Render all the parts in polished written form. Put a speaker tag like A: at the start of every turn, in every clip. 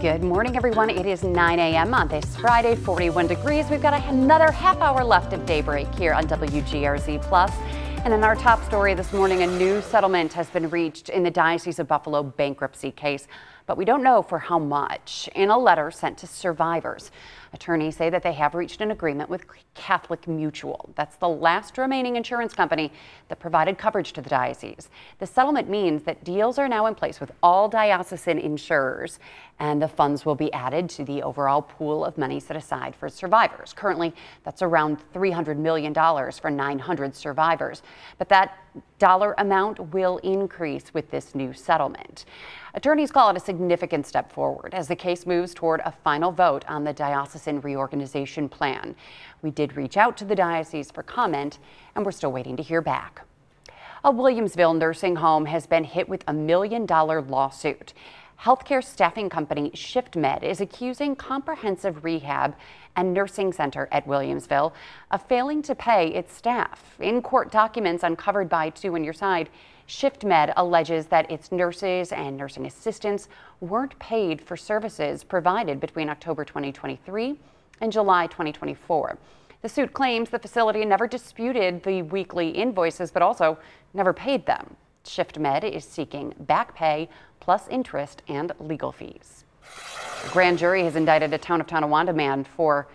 A: Good morning, everyone. It is 9 a.m. on this Friday, 41 degrees. We've got another half hour left of Daybreak here on WGRZ Plus. And in our top story this morning, a new settlement has been reached in the Diocese of Buffalo bankruptcy case, but we don't know for how much. In a letter sent to survivors, attorneys say that they have reached an agreement with Catholic Mutual. That's the last remaining insurance company that provided coverage to the diocese. The settlement means that deals are now in place with all diocesan insurers, and the funds will be added to the overall pool of money set aside for survivors. Currently, that's around $300 million for 900 survivors, but that dollar amount will increase with this new settlement. Attorneys call it a significant step forward as the case moves toward a final vote on the diocesan reorganization plan. We did reach out to the diocese for comment, and we're still waiting to hear back. A Williamsville nursing home has been hit with $1 million lawsuit. Healthcare staffing company ShiftMed is accusing Comprehensive Rehab and Nursing Center at Williamsville of failing to pay its staff. In court documents uncovered by Two on Your Side, ShiftMed alleges that its nurses and nursing assistants weren't paid for services provided between October 2023 and July 2024. The suit claims the facility never disputed the weekly invoices, but also never paid them. ShiftMed is seeking back pay plus interest and legal fees. The grand jury has indicted a Town of Tonawanda man for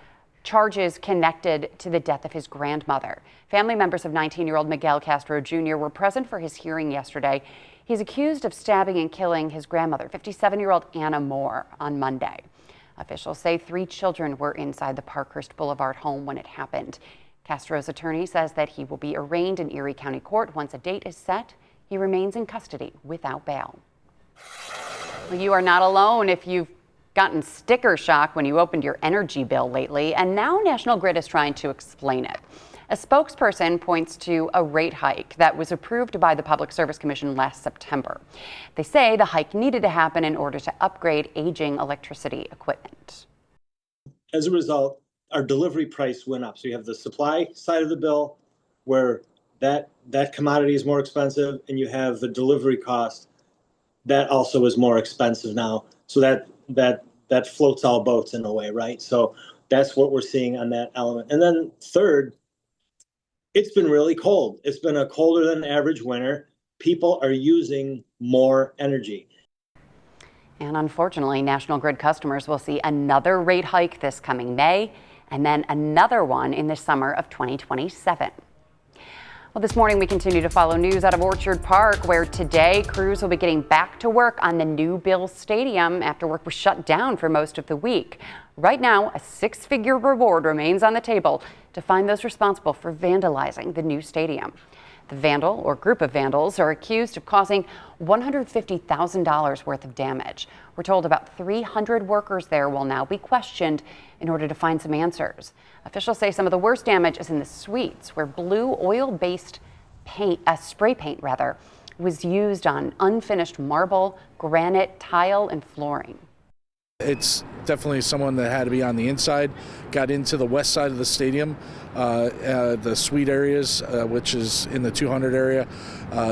A: charges connected to the death of his grandmother. Family members of 19-year-old Miguel Castro Jr. were present for his hearing yesterday. He's accused of stabbing and killing his grandmother, 57-year-old Anna Moore, on Monday. Officials say 3 children were inside the Parkhurst Boulevard home when it happened. Castro's attorney says that he will be arraigned in Erie County Court once a date is set. He remains in custody without bail. Well, you are not alone if you've gotten sticker shock when you opened your energy bill lately, and now National Grid is trying to explain it. A spokesperson points to a rate hike that was approved by the Public Service Commission last September. They say the hike needed to happen in order to upgrade aging electricity equipment.
B: As a result, our delivery price went up. So you have the supply side of the bill where that commodity is more expensive, and you have the delivery cost that also is more expensive now. So that floats all boats in a way, right? So that's what we're seeing on that element. And then third, it's been really cold. It's been a colder than average winter. People are using more energy.
A: And unfortunately, National Grid customers will see another rate hike this coming May, and then another one in the summer of 2027. Well, this morning we continue to follow news out of Orchard Park, where today crews will be getting back to work on the new Bills Stadium after work was shut down for most of the week. Right now, a 6-figure reward remains on the table to find those responsible for vandalizing the new stadium. The vandal or group of vandals are accused of causing $150,000 worth of damage. We're told about 300 workers there will now be questioned in order to find some answers. Officials say some of the worst damage is in the suites, where blue oil-based paint, spray paint was used on unfinished marble, granite, tile, and flooring.
C: It's definitely someone that had to be on the inside, got into the west side of the stadium, the suite areas, which is in the 200 area.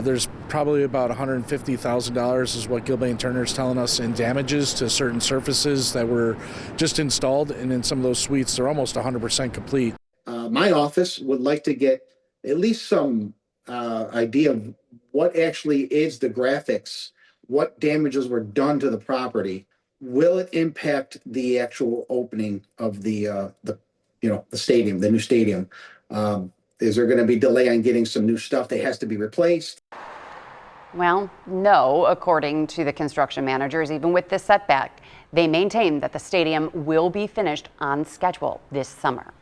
C: There's probably about $150,000 is what Gilbane Turner is telling us in damages to certain surfaces that were just installed, and in some of those suites, they're almost 100% complete.
D: My office would like to get at least some idea of what actually is the graphics, what damages were done to the property. Will it impact the actual opening of the stadium, the new stadium? Is there going to be delay on getting some new stuff that has to be replaced?
A: Well, no, according to the construction managers. Even with this setback, they maintain that the stadium will be finished on schedule this summer.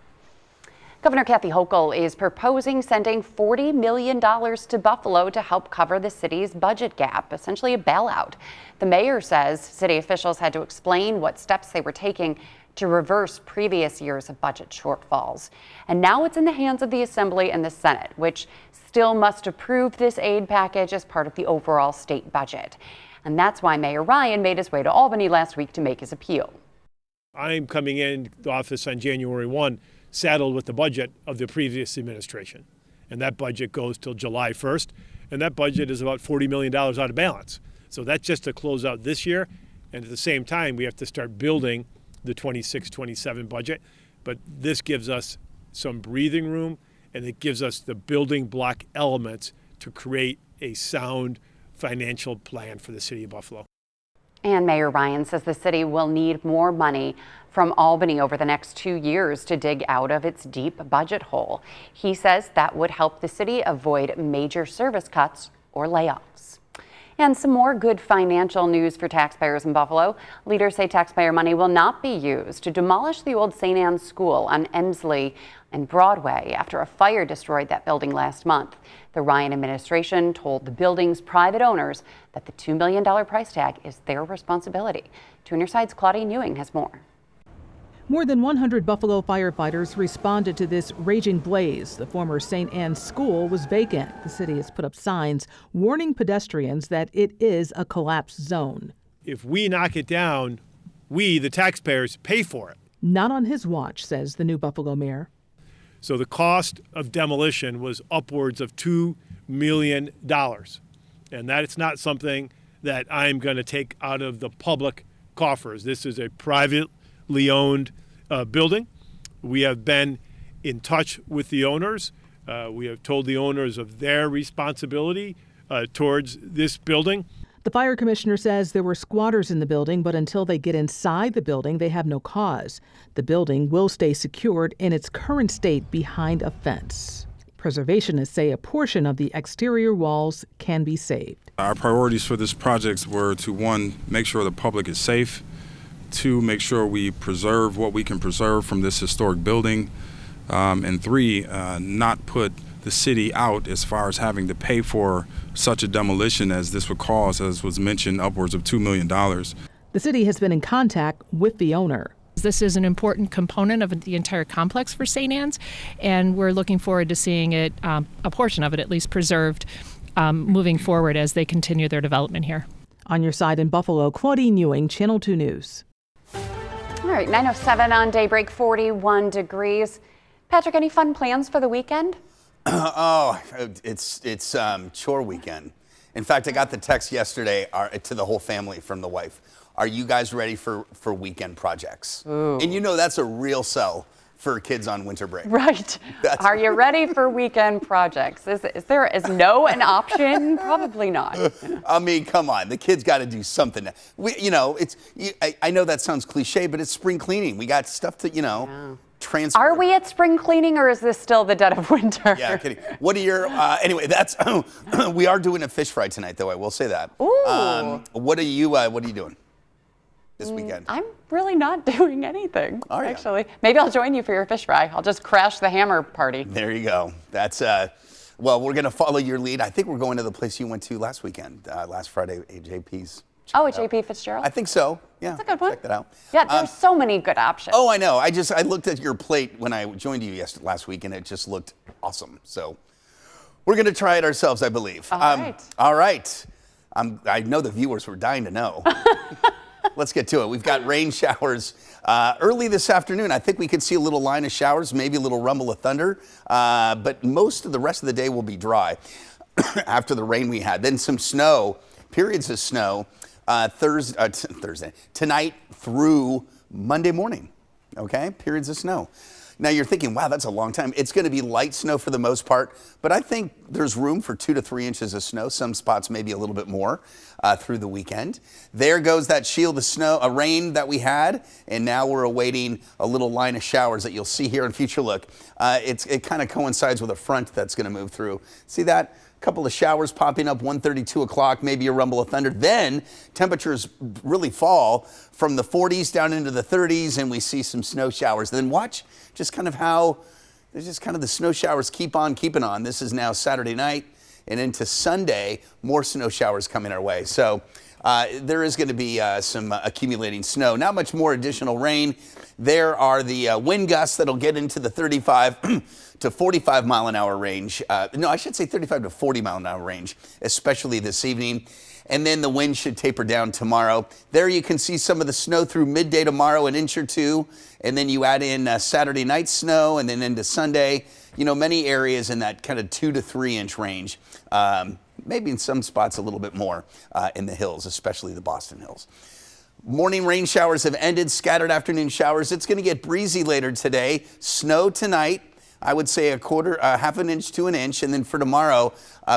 A: Governor Kathy Hochul is proposing sending $40 million to Buffalo to help cover the city's budget gap, essentially a bailout. The mayor says city officials had to explain what steps they were taking to reverse previous years of budget shortfalls. And now it's in the hands of the Assembly and the Senate, which still must approve this aid package as part of the overall state budget. And that's why Mayor Ryan made his way to Albany last week to make his appeal.
E: I'm coming in the office on January 1, saddled with the budget of the previous administration. And that budget goes till July 1st. And that budget is about $40 million out of balance. So that's just to close out this year. And at the same time, we have to start building the 26-27 budget. But this gives us some breathing room, and it gives us the building block elements to create a sound financial plan for the city of Buffalo.
A: And Mayor Ryan says the city will need more money from Albany over the next 2 years to dig out of its deep budget hole. He says that would help the city avoid major service cuts or layoffs. And some more good financial news for taxpayers in Buffalo. Leaders say taxpayer money will not be used to demolish the old St. Anne's School on Emsley and Broadway after a fire destroyed that building last month. The Ryan administration told the building's private owners that the $2 million price tag is their responsibility. 2 on your side's Claudine Ewing has more.
F: More than 100 Buffalo firefighters responded to this raging blaze. The former St. Anne's School was vacant. The city has put up signs warning pedestrians that it is a collapse zone.
E: If we knock it down, we, the taxpayers, pay for it.
F: Not on his watch, says the new Buffalo mayor.
E: So the cost of demolition was upwards of $2 million. And that's not something that I'm going to take out of the public coffers. This is a privately owned building. We have been in touch with the owners. We have told the owners of their responsibility towards this building.
F: The fire commissioner says there were squatters in the building, but until they get inside the building, they have no cause. The building will stay secured in its current state behind a fence. Preservationists say a portion of the exterior walls can be saved.
G: Our priorities for this project were to, 1, make sure the public is safe, 2, make sure we preserve what we can preserve from this historic building, and 3, not put the city out as far as having to pay for such a demolition as this would cause, as was mentioned, upwards of $2 million.
F: The city has been in contact with the owner.
H: This is an important component of the entire complex for St. Anne's, and we're looking forward to seeing it, a portion of it at least, preserved moving forward as they continue their development here.
F: On your side in Buffalo, Claudine Ewing, Channel 2 News.
A: All right, 9:07 on Daybreak, 41 degrees. Patrick, any fun plans for the weekend?
I: Oh, it's chore weekend. In fact, I got the text yesterday to the whole family from the wife. Are you guys ready for weekend projects?
A: Ooh.
I: And you know that's a real sell for kids on winter break.
A: Right. Are you ready for weekend projects? Is no an option? Probably not.
I: I mean, come on. The kids got to do something. I know that sounds cliche, but it's spring cleaning. We got stuff to, transport.
A: Are we at spring cleaning, or is this still the dead of winter?
I: Yeah, kidding. What are your, anyway, that's, we are doing a fish fry tonight, though, I will say that.
A: Ooh.
I: What are you doing this weekend?
A: I'm really not doing anything,
I: Are you?
A: actually. Maybe I'll join you for your fish fry. I'll just crash the hammer party.
I: There you go. That's, well, we're going to follow your lead. I think we're going to the place you went to last weekend, last Friday, JP's.
A: Oh, at JP Fitzgerald?
I: I think so. Yeah.
A: That's a good one.
I: Check that out.
A: Yeah, there's so many good options.
I: Oh, I know. I looked at your plate when I joined you last week, and it just looked awesome. So we're going to try it ourselves, I believe. All right. I know the viewers were dying to know. Let's get to it. We've got rain showers early this afternoon. I think we could see a little line of showers, maybe a little rumble of thunder, but most of the rest of the day will be dry after the rain we had. Then some snow, periods of snow, Thursday, tonight through Monday morning, okay? Periods of snow. Now you're thinking, wow, that's a long time. It's going to be light snow for the most part, but I think there's room for 2 to 3 inches of snow. Some spots maybe a little bit more through the weekend. There goes that shield of snow, rain that we had, and now we're awaiting a little line of showers that you'll see here in future look. It kind of coincides with a front that's going to move through. See that? Couple of showers popping up 1:30, 2 o'clock, maybe a rumble of thunder. Then temperatures really fall from the 40s down into the 30s, and we see some snow showers. Then watch just kind of how there's just kind of the snow showers keep on keeping on. This is now Saturday night and into Sunday, more snow showers coming our way. So there is going to be some accumulating snow. Not much more additional rain. There are the wind gusts that'll get into the 35 to 45 mile an hour range. No, I should say 35 to 40 mile an hour range, especially this evening. And then the wind should taper down tomorrow. There you can see some of the snow through midday tomorrow, an inch or two. And then you add in Saturday night snow and then into Sunday. You know, many areas in that kind of 2 to 3 inch range. Maybe in some spots a little bit more in the hills, especially the Boston Hills. Morning rain showers have ended, scattered afternoon showers. It's going to get breezy later today. Snow tonight, I would say half an inch to an inch. And then for tomorrow,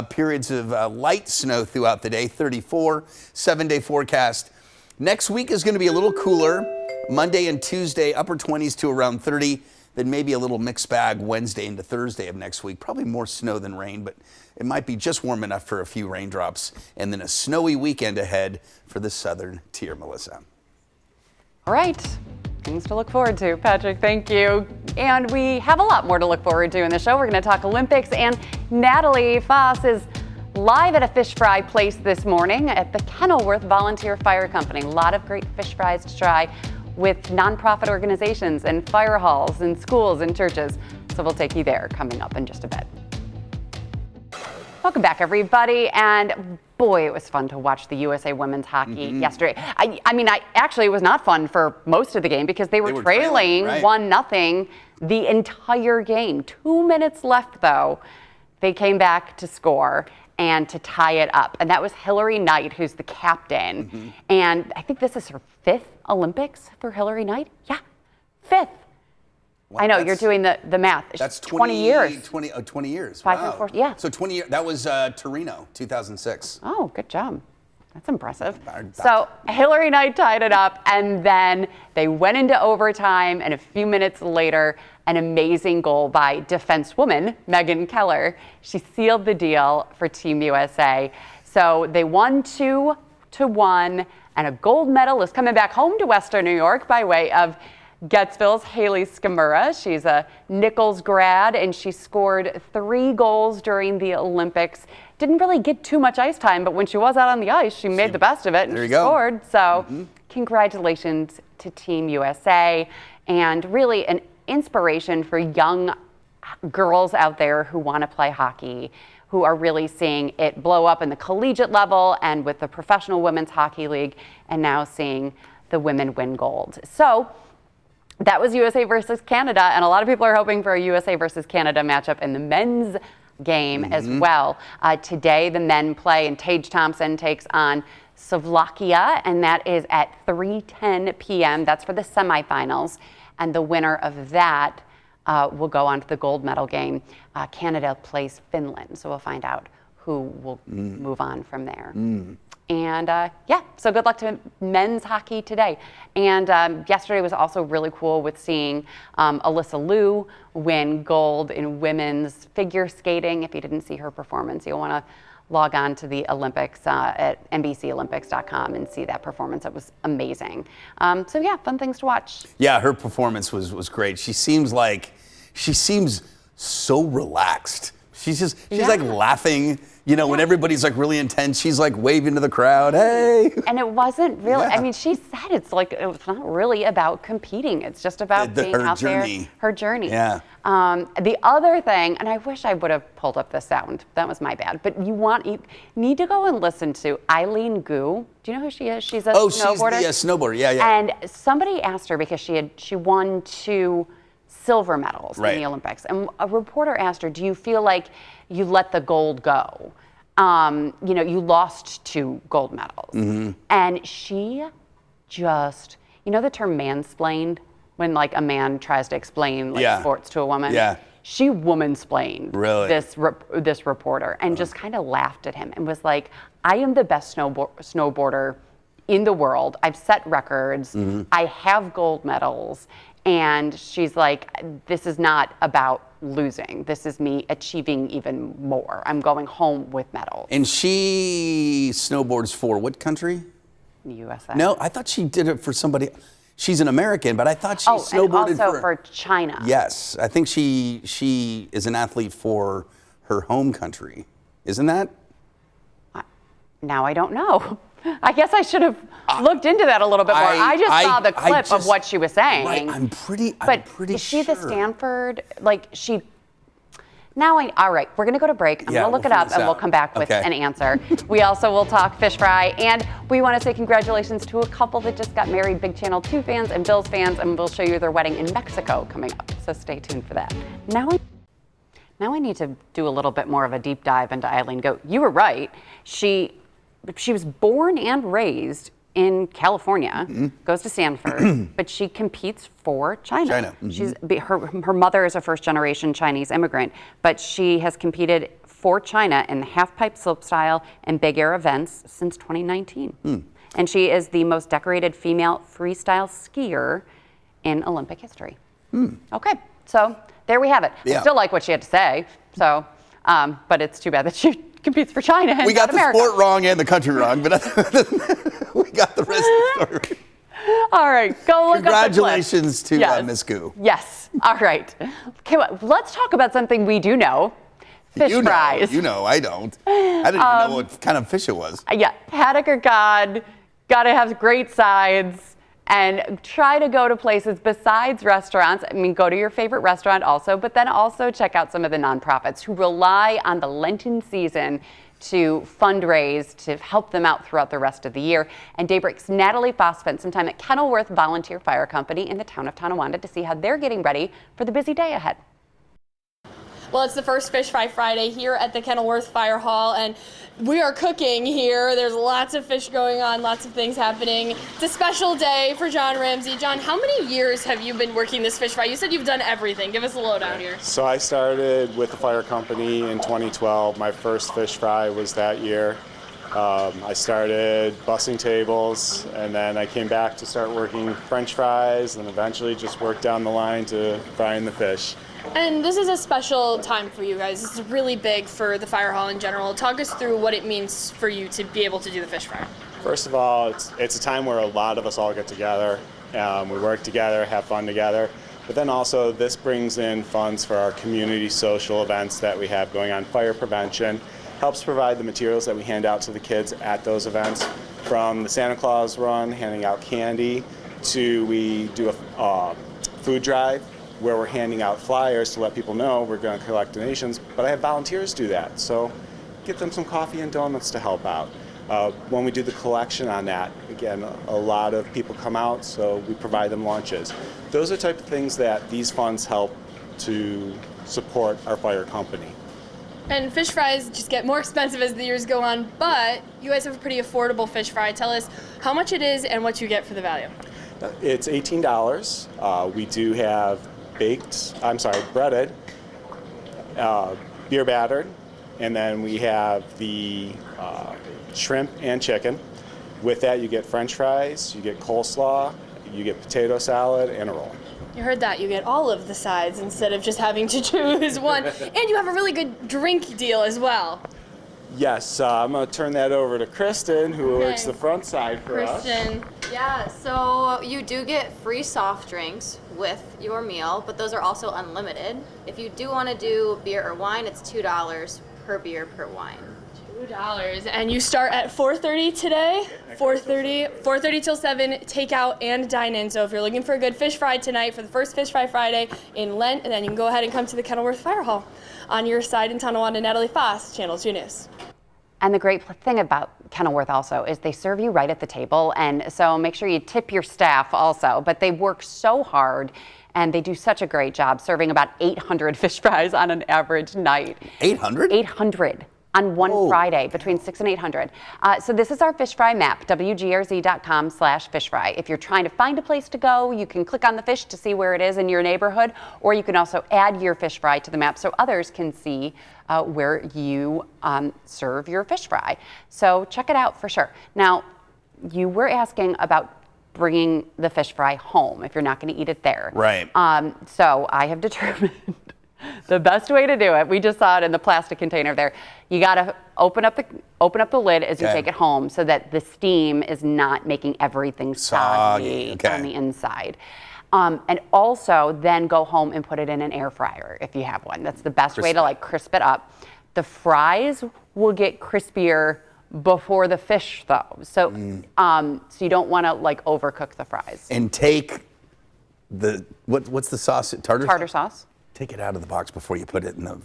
I: periods of light snow throughout the day, 34, 7-day forecast. Next week is going to be a little cooler. Monday and Tuesday, upper 20s to around 30. Then maybe a little mixed bag Wednesday into Thursday of next week. Probably more snow than rain, but it might be just warm enough for a few raindrops. And then a snowy weekend ahead for the southern tier, Melissa.
A: All right, things to look forward to. Patrick, thank you. And we have a lot more to look forward to in the show. We're going to talk Olympics, and Natalie Foss is live at a fish fry place this morning at the Kenilworth Volunteer Fire Company. A lot of great fish fries to try with nonprofit organizations and fire halls and schools and churches. So we'll take you there coming up in just a bit. Welcome back, everybody. And boy, it was fun to watch the USA women's hockey yesterday. I mean, it was not fun for most of the game because they were trailing
I: right.
A: 1-0 the entire game. 2 minutes left, though. They came back to score and to tie it up. And that was Hillary Knight, who's the captain. And I think this is her 5th Olympics for Hillary Knight. Yeah, 5th. Well, I know, you're doing the math.
I: That's
A: 20 years.
I: 20 years.
A: 5
I: wow.
A: and 4, yeah.
I: So 20 years, that was Torino, 2006.
A: Oh, good job. That's impressive. So Hillary Knight tied it up, and then they went into overtime, and a few minutes later, an amazing goal by defensewoman Megan Keller. She sealed the deal for Team USA. So they won 2-1, and a gold medal is coming back home to Western New York by way of Gettsville's Haley Skamura. She's a Nichols grad, and she scored 3 goals during the Olympics. Didn't really get too much ice time, but when she was out on the ice, she made the best of it and she scored. So congratulations to Team USA, and really an inspiration for young girls out there who want to play hockey, who are really seeing it blow up in the collegiate level and with the Professional Women's Hockey League, and now seeing the women win gold. So that was USA versus Canada, and a lot of people are hoping for a USA versus Canada matchup in the men's game as well. Today, the men play, and Tage Thompson takes on Slovakia, and that is at 3:10 p.m. That's for the semifinals, and the winner of that will go on to the gold medal game. Canada plays Finland, so we'll find out who will move on from there. And so good luck to men's hockey today. And yesterday was also really cool with seeing Alyssa Liu win gold in women's figure skating. If you didn't see her performance, you'll want to log on to the Olympics at NBCOlympics.com and see that performance. It was amazing. Fun things to watch.
I: Yeah, her performance was great. She seems so relaxed. She's like laughing. You know, when everybody's like really intense, she's like waving to the crowd, hey.
A: And it wasn't really, I mean, she said it's not really about competing. It's just about being out there. Her journey.
I: Yeah.
A: The other thing, and I wish I would have pulled up the sound. That was my bad. But you need to go and listen to Eileen Gu. Do you know who she is? She's a snowboarder.
I: She's the snowboarder, yeah.
A: And somebody asked her because she won 2 silver medals in the Olympics. And a reporter asked her, do you feel like you let the gold go? You lost 2 gold medals. And she just, the term mansplained, when like a man tries to explain sports to a woman? Yeah. She woman-splained this reporter and just kind of laughed at him and was like, I am the best snowboarder in the world. I've set records. I have gold medals. And she's like, this is not about losing. This is me achieving even more. I'm going home with medals.
I: And she snowboards for what country?
A: USA.
I: No, I thought she did it for somebody. She's an American, but I thought she snowboarded
A: and also for China.
I: Yes, I think she is an athlete for her home country. Isn't that?
A: Now I don't know. I guess I should have looked into that a little bit more. I just saw the clip of what she was saying.
I: Right, I'm pretty
A: is she the Stanford? All right, we're going to go to break. I'm going to look it up, and we'll come back with an answer. We also will talk fish fry, and we want to say congratulations to a couple that just got married, Big Channel 2 fans and Bills fans, and we'll show you their wedding in Mexico coming up. So stay tuned for that. Now I need to do a little bit more of a deep dive into Eileen Gu. You were right. She was born and raised in California, goes to Stanford, but she competes for China. Her mother is a first-generation Chinese immigrant, but she has competed for China in the half-pipe slopestyle and big air events since 2019. And she is the most decorated female freestyle skier in Olympic history. Okay, so there we have it. I still like what she had to say, so, but it's too bad that she competes for China and
I: we got
A: not America.
I: The sport wrong and the country wrong, but we got the rest of the story.
A: All right, go look
I: Congratulations
A: up the
I: to Miss Goo.
A: Yes, all right. Okay, well, let's talk about something we do know. Fish fries.
I: You know, I don't. I didn't even know what kind of fish it was.
A: Yeah, haddock or cod, gotta have great sides, and try to go to places besides restaurants. I mean, go to your favorite restaurant also, but then also check out some of the nonprofits who rely on the Lenten season to fundraise, to help them out throughout the rest of the year. And Daybreak's Natalie Foss spent some time at Kenilworth Volunteer Fire Company in the town of Tonawanda to see how they're getting ready for the busy day ahead.
J: Well, it's the first Fish Fry Friday here at the Kenilworth Fire Hall, and we are cooking here. There's lots of fish going on, lots of things happening. It's a special day for John Ramsey. John, how many years have you been working this fish fry? You said you've done everything. Give us a lowdown here.
K: So I started with the fire company in 2012. My first fish fry was that year. I started bussing tables, and then I came back to start working French fries, and eventually just worked down the line to frying the fish.
J: And this is a special time for you guys. This is really big for the fire hall in general. Talk us through what it means for you to be able to do the fish fry.
K: First of all, it's a time where a lot of us all get together. We work together, have fun together. But then also this brings in funds for our community social events that we have going on. Fire prevention helps provide the materials that we hand out to the kids at those events, from the Santa Claus run, handing out candy, to we do a food drive where we're handing out flyers to let people know we're going to collect donations, but I have volunteers do that, so get them some coffee and donuts to help out. When we do the collection on that, again, a lot of people come out, so we provide them lunches. Those are the type of things that these funds help to support our fire company.
J: And fish fries just get more expensive as the years go on, but you guys have a pretty affordable fish fry. Tell us how much it is and what you get for the value.
K: It's $18. We do have breaded, beer battered, and then we have the shrimp and chicken. With that, you get French fries, you get coleslaw, you get potato salad, and a roll.
J: You heard that. You get all of the sides instead of just having to choose one. And you have a really good drink deal as well.
K: Yes, I'm going to turn that over to Kristen, who works the front side for us.
J: Kristen.
L: Yeah, so you do get free soft drinks with your meal, but those are also unlimited. If you do want to do beer or wine, it's $2 per beer per wine.
J: $2. And you start at 4:30 today. 4:30 till 7, takeout and dine in. So if you're looking for a good fish fry tonight for the first Fish Fry Friday in Lent, and then you can go ahead and come to the Kenilworth Fire Hall. On your side in Tonawanda, Natalie Foss, Channel 2 News.
A: And the great thing about Kenilworth also is they serve you right at the table, and so make sure you tip your staff also. But they work so hard, and they do such a great job serving about 800 fish fries on an average night.
I: 800?
A: 800 on one Friday, between 6 and 800. So this is our fish fry map, WGRZ.com/fishfry. If you're trying to find a place to go, you can click on the fish to see where it is in your neighborhood, or you can also add your fish fry to the map so others can see where you serve your fish fry. So check it out for sure. Now, you were asking about bringing the fish fry home if you're not going to eat it there.
I: Right.
A: So I have determined the best way to do it, we just saw it in the plastic container there. You got to open up the lid as you take it home so that the steam is not making everything soggy on the inside. And also then go home and put it in an air fryer if you have one. That's the best way to like crisp it up. The fries will get crispier before the fish though. So so you don't want to like overcook the fries.
I: And take the what's the sauce?
A: Tartar sauce.
I: Take it out of the box before you put it in the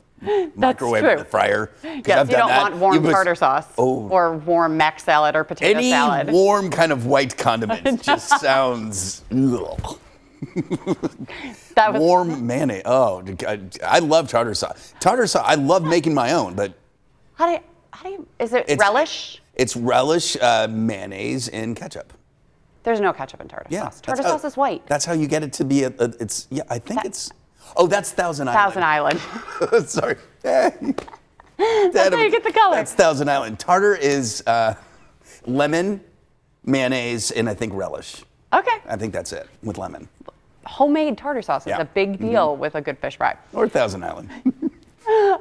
I: microwave
A: true.
I: or the fryer.
A: Yes, you don't want warm tartar sauce or warm mac salad or potato salad.
I: Any warm kind of white condiments just sounds warm mayonnaise. Oh, I love tartar sauce. Tartar sauce, I love making my own, but
A: how do you is it relish?
I: It's relish, mayonnaise, and ketchup.
A: There's no ketchup in tartar sauce. Tartar sauce is white.
I: That's how you get it to be I think it's, oh, that's Thousand Island.
A: Thousand Island.
I: Sorry.
A: That's how you get the color.
I: That's Thousand Island. Tartar is lemon, mayonnaise, and I think relish.
A: Okay.
I: I think that's it, with lemon.
A: Homemade tartar sauce is a big deal with a good fish fry.
I: Or Thousand Island.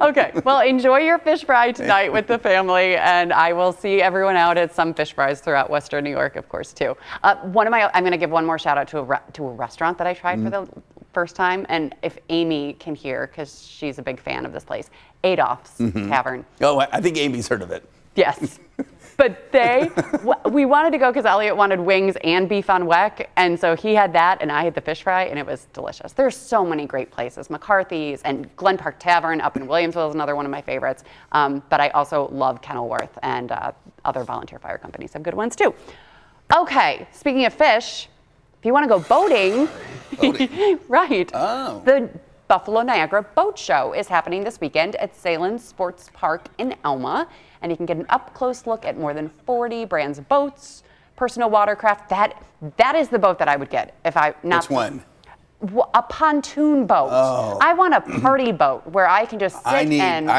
A: Okay, well, enjoy your fish fry tonight with the family, and I will see everyone out at some fish fries throughout Western New York, of course, too. I'm going to give one more shout out to a restaurant that I tried for the first time, and if Amy can hear, because she's a big fan of this place, Adolph's Tavern.
I: Oh, I think Amy's heard of it.
A: Yes. But we wanted to go because Elliot wanted wings and beef on weck, and so he had that, and I had the fish fry, and it was delicious. There's so many great places. McCarthy's and Glen Park Tavern up in Williamsville is another one of my favorites. But I also love Kenilworth, and other volunteer fire companies have good ones too. Okay, speaking of fish, if you want to go boating, right? Oh. The Buffalo Niagara Boat Show is happening this weekend at Salem Sports Park in Elma. And you can get an up-close look at more than 40 brands of boats, personal watercraft. That is the boat that I would get if I not.
I: Which one?
A: A pontoon boat. Oh. I want a party boat where I can just sit
I: I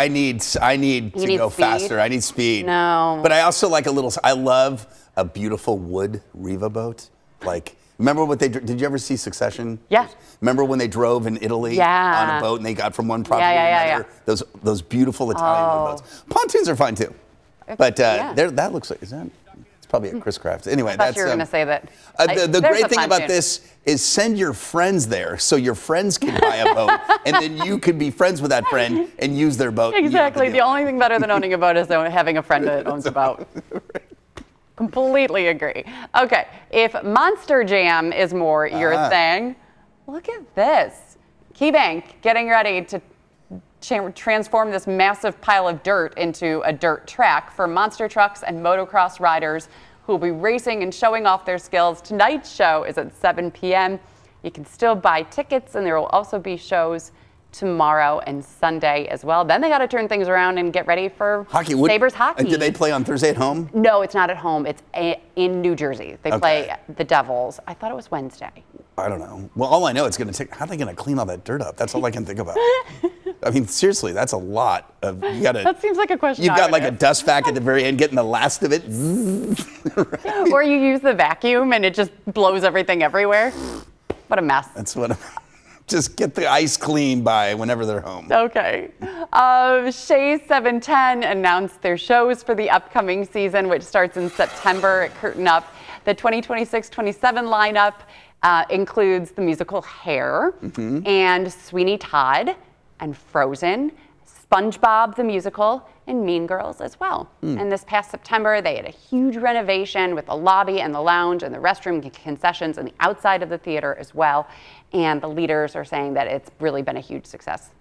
I: need to go faster. I need speed.
A: No.
I: But I also like I love a beautiful wood Riva boat. Like, remember what did you ever see Succession?
A: Yeah.
I: Remember when they drove in Italy on a boat and they got from one property to another? Those beautiful Italian wood boats. Pontoons are fine too. But that looks like, it's probably a Chris Craft. Anyway,
A: I thought you were going to say that.
I: The great thing about this is send your friends there so your friends can buy a boat and then you could be friends with that friend and use their boat.
A: Exactly. The only thing better than owning a boat is having a friend that owns a boat. Completely agree. Okay, if Monster Jam is more your thing, look at this. KeyBank getting ready to transform this massive pile of dirt into a dirt track for monster trucks and motocross riders who will be racing and showing off their skills. Tonight's show is at 7 p.m. You can still buy tickets, and there will also be shows tomorrow and Sunday as well. Then they got to turn things around and get ready for Sabres hockey.
I: Do they play on Thursday at home?
A: No, it's not at home. It's in New Jersey. They play the Devils. I thought it was Wednesday.
I: I don't know. Well, all I know it's going to take. How are they going to clean all that dirt up? That's all I can think about. I mean, seriously, that's a lot of. You got to.
A: That seems like a question.
I: You've got like a dust vac at the very end, getting the last of it.
A: Right? Or you use the vacuum and it just blows everything everywhere. What a mess.
I: That's what. Just get the ice clean by whenever they're home.
A: Okay. Shea 710 announced their shows for the upcoming season, which starts in September at Curtain Up. The 2026-27 lineup includes the musical Hair and Sweeney Todd and Frozen, SpongeBob the musical, and Mean Girls as well. And this past September, they had a huge renovation with the lobby and the lounge and the restroom concessions and the outside of the theater as well. And the leaders are saying that it's really been a huge success.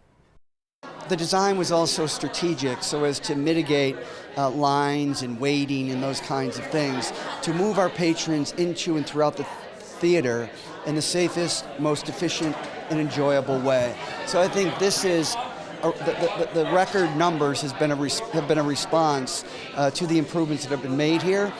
M: The design was also strategic so as to mitigate lines and waiting and those kinds of things, to move our patrons into and throughout the theater in the safest, most efficient, and enjoyable way. So I think this is the record numbers have been a response to the improvements that have been made here.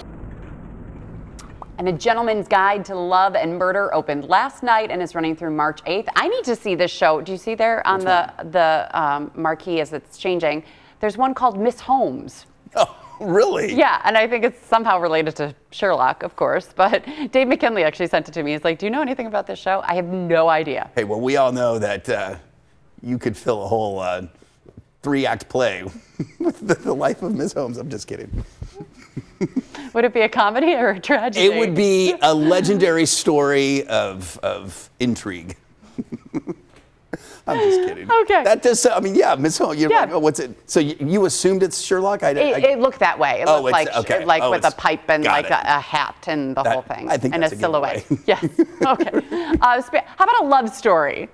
A: And A Gentleman's Guide to Love and Murder opened last night and is running through March 8th. I need to see this show. Do you see there on the marquee as it's changing? There's one called Miss Holmes.
I: Oh, really?
A: Yeah, and I think it's somehow related to Sherlock, of course. But Dave McKinley actually sent it to me. He's like, do you know anything about this show? I have no idea.
I: Hey, well, we all know that you could fill a whole 3-act play with the life of Miss Holmes. I'm just kidding.
A: Would it be a comedy or a tragedy?
I: It would be a legendary story of intrigue. I'm just kidding.
A: Okay.
I: That does. I mean, yeah, Miss Holmes. You're like, oh, what's it? So you assumed it's Sherlock?
A: It looked that way. It looked like with a pipe and like a hat and the whole thing.
I: I think
A: and
I: that's
A: a silhouette. Yes. Okay. How about a love story?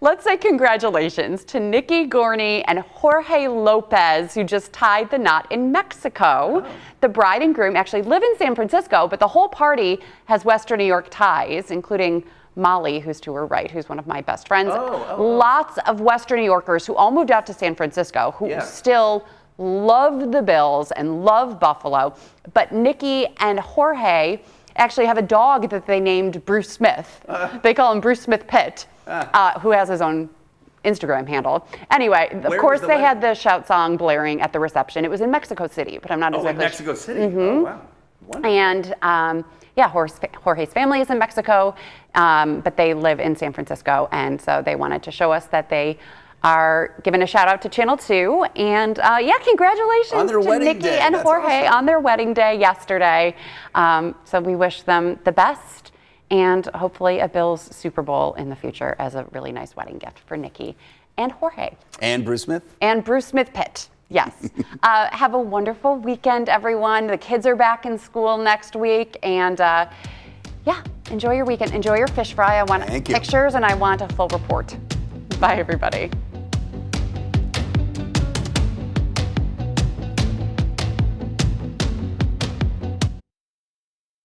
A: Let's say congratulations to Nikki Gorney and Jorge Lopez, who just tied the knot in Mexico. Oh. The bride and groom actually live in San Francisco, but the whole party has Western New York ties, including Molly, who's to her right, who's one of my best friends. Lots of Western New Yorkers who all moved out to San Francisco, who still love the Bills and love Buffalo. But Nikki and Jorge actually have a dog that they named Bruce Smith. They call him Bruce Smith Pitt, who has his own Instagram handle. Anyway, of course, they had the shout song blaring at the reception. It was in Mexico City, but I'm not exactly.
I: In Mexico City.
A: Mm-hmm.
I: Oh, wow. Wonderful.
A: And yeah, Jorge's family is in Mexico, but they live in San Francisco, and so they wanted to show us that they are giving a shout out to Channel 2. And yeah, congratulations
I: on their
A: to
I: wedding
A: Nikki
I: day.
A: and
I: That's
A: Jorge
I: awesome.
A: on their wedding day yesterday. So we wish them the best, and hopefully a Bills Super Bowl in the future as a really nice wedding gift for Nikki and Jorge.
I: And Bruce Smith?
A: And Bruce Smith Pitt, yes. Have a wonderful weekend, everyone. The kids are back in school next week, and yeah, enjoy your weekend. Enjoy your fish fry. I want pictures, and I want a full report. Bye, everybody.